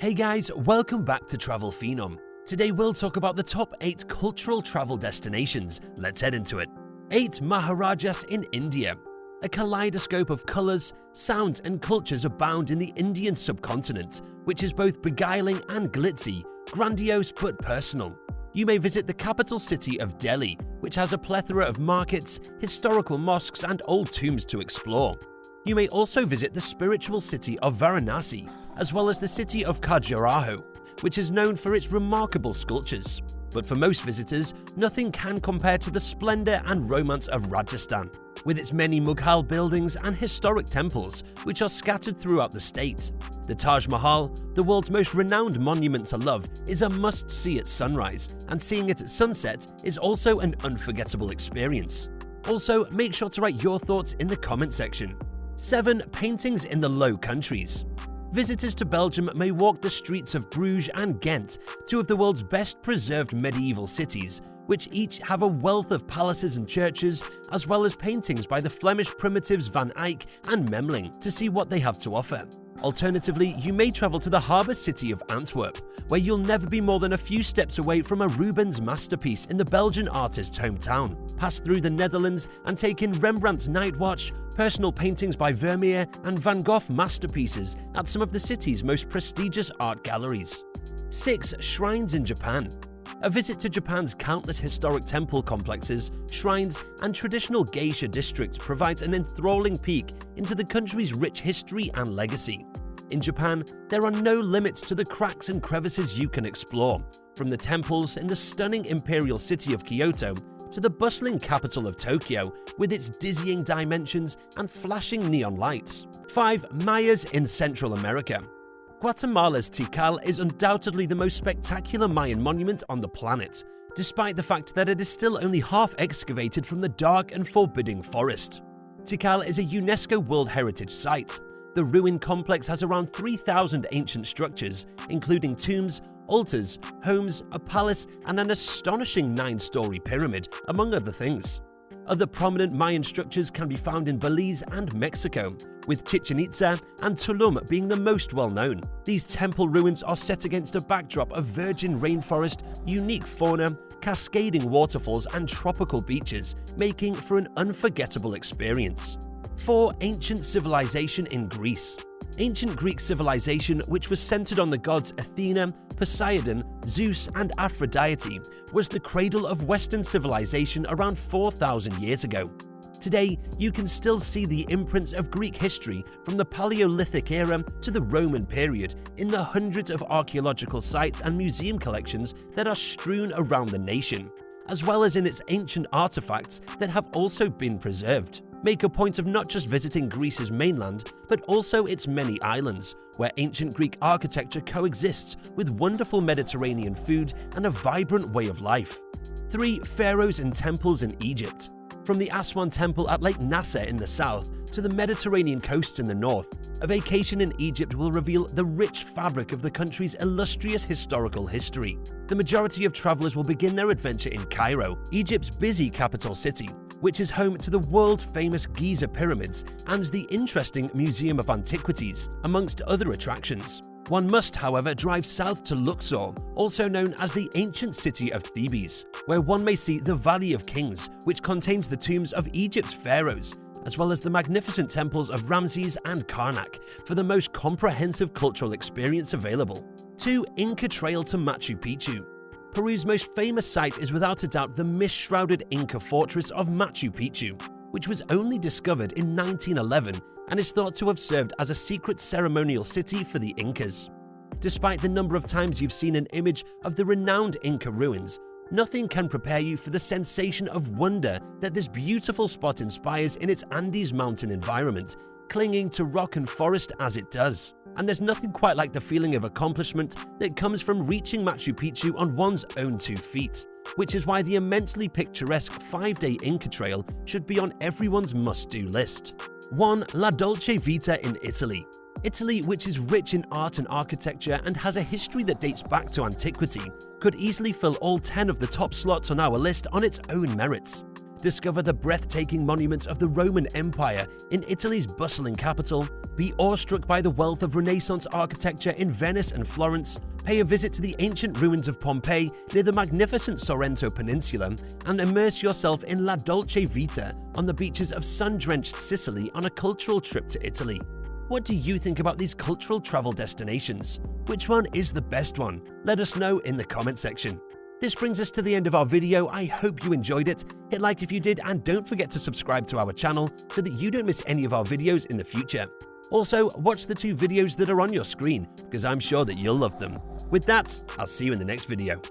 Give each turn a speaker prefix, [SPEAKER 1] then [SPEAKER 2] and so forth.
[SPEAKER 1] Hey guys, welcome back to Travel Phenom. Today we'll talk about the top 8 cultural travel destinations. Let's head into it. 8 Maharajas in India. A kaleidoscope of colors, sounds and cultures abound in the Indian subcontinent, which is both beguiling and glitzy, grandiose but personal. You may visit the capital city of Delhi, which has a plethora of markets, historical mosques and old tombs to explore. You may also visit the spiritual city of Varanasi, as well as the city of Khajuraho, which is known for its remarkable sculptures. But for most visitors, nothing can compare to the splendor and romance of Rajasthan, with its many Mughal buildings and historic temples, which are scattered throughout the state. The Taj Mahal, the world's most renowned monument to love, is a must-see at sunrise, and seeing it at sunset is also an unforgettable experience. Also, make sure to write your thoughts in the comment section. 7 Paintings in the Low Countries. Visitors to Belgium may walk the streets of Bruges and Ghent, 2 of the world's best preserved medieval cities, which each have a wealth of palaces and churches, as well as paintings by the Flemish primitives Van Eyck and Memling, to see what they have to offer. Alternatively, you may travel to the harbour city of Antwerp, where you'll never be more than a few steps away from a Rubens masterpiece in the Belgian artist's hometown. Pass through the Netherlands and take in Rembrandt's Night Watch, personal paintings by Vermeer and Van Gogh masterpieces at some of the city's most prestigious art galleries. 6 Shrines in Japan. A visit to Japan's countless historic temple complexes, shrines, and traditional geisha districts provides an enthralling peek into the country's rich history and legacy. In Japan, there are no limits to the cracks and crevices you can explore, from the temples in the stunning imperial city of Kyoto to the bustling capital of Tokyo with its dizzying dimensions and flashing neon lights. 5 Mayas in Central America. Guatemala's Tikal is undoubtedly the most spectacular Mayan monument on the planet, despite the fact that it is still only half excavated from the dark and forbidding forest. Tikal is a UNESCO World Heritage Site. The ruin complex has around 3,000 ancient structures, including tombs, altars, homes, a palace, and an astonishing 9-story pyramid, among other things. Other prominent Mayan structures can be found in Belize and Mexico, with Chichen Itza and Tulum being the most well-known. These temple ruins are set against a backdrop of virgin rainforest, unique fauna, cascading waterfalls and tropical beaches, making for an unforgettable experience. 4 Ancient civilization in Greece. Ancient Greek civilization, which was centered on the gods Athena, Poseidon, Zeus, and Aphrodite, was the cradle of Western civilization around 4,000 years ago. Today, you can still see the imprints of Greek history from the Paleolithic era to the Roman period in the hundreds of archaeological sites and museum collections that are strewn around the nation, as well as in its ancient artifacts that have also been preserved. Make a point of not just visiting Greece's mainland, but also its many islands, where ancient Greek architecture coexists with wonderful Mediterranean food and a vibrant way of life. 3 Pharaohs and temples in Egypt. From the Aswan Temple at Lake Nasser in the south to the Mediterranean coast in the north, a vacation in Egypt will reveal the rich fabric of the country's illustrious historical history. The majority of travelers will begin their adventure in Cairo, Egypt's busy capital city, which is home to the world-famous Giza pyramids and the interesting Museum of Antiquities, amongst other attractions. One must, however, drive south to Luxor, also known as the ancient city of Thebes, where one may see the Valley of Kings, which contains the tombs of Egypt's pharaohs, as well as the magnificent temples of Ramses and Karnak, for the most comprehensive cultural experience available. 2 Inca Trail to Machu Picchu. Peru's most famous site is without a doubt the mist-shrouded Inca fortress of Machu Picchu, which was only discovered in 1911 and is thought to have served as a secret ceremonial city for the Incas. Despite the number of times you've seen an image of the renowned Inca ruins, nothing can prepare you for the sensation of wonder that this beautiful spot inspires in its Andes mountain environment, clinging to rock and forest as it does. And there's nothing quite like the feeling of accomplishment that comes from reaching Machu Picchu on one's own 2 feet, which is why the immensely picturesque 5-day Inca Trail should be on everyone's must-do list. 1 La Dolce Vita in Italy. Italy, which is rich in art and architecture and has a history that dates back to antiquity, could easily fill all 10 of the top slots on our list on its own merits. discover the breathtaking monuments of the Roman Empire in Italy's bustling capital, be awestruck by the wealth of Renaissance architecture in Venice and Florence, pay a visit to the ancient ruins of Pompeii near the magnificent Sorrento Peninsula, and immerse yourself in La Dolce Vita on the beaches of sun-drenched Sicily on a cultural trip to Italy. What do you think about these cultural travel destinations? Which one is the best one? Let us know in the comment section. This brings us to the end of our video. I hope you enjoyed it. Hit like if you did, and don't forget to subscribe to our channel so that you don't miss any of our videos in the future. Also, watch the 2 videos that are on your screen, because I'm sure that you'll love them. With that, I'll see you in the next video.